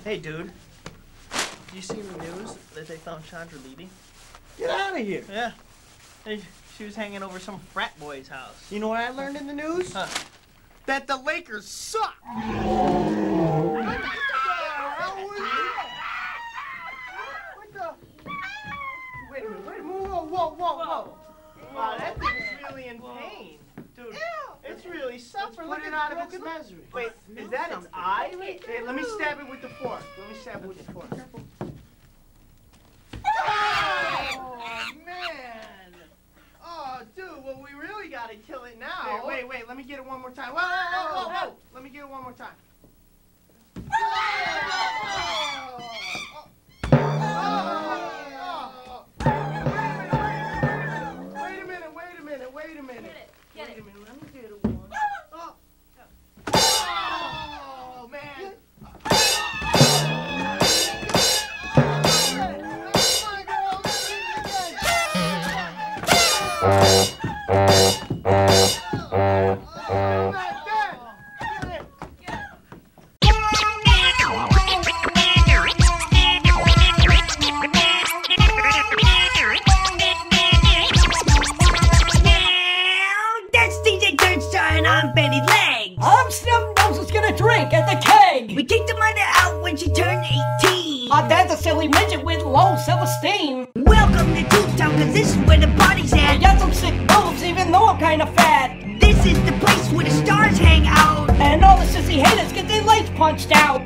Hey, dude. Did you see in the news that they found Chandra Levy? Get out of here. Yeah. She was hanging over some frat boy's house. You know what I learned in the news? Huh. That the Lakers suck! Wait a minute, whoa. Wow, that thing's really in pain. Dude, it's really suffering. Look at it out of its misery. Wait, is that its eye? Hey, let me stab it with the fork. Oh, man. Oh, dude, well, we really got to kill it now. Wait, let me get it one more time. Whoa. Let me get it one more time. Wait a minute. Get it. Let me get it one. Oh, man. I'm Snub Nose who's gonna drink at the keg. We kicked the mother out when she turned 18. Our dad's a silly midget with low self-esteem. Welcome to Toontown, cause this is where the party's I at. got some sick moves even though I'm kinda fat. This is the place where the stars hang out. And all the sissy haters get their legs punched out.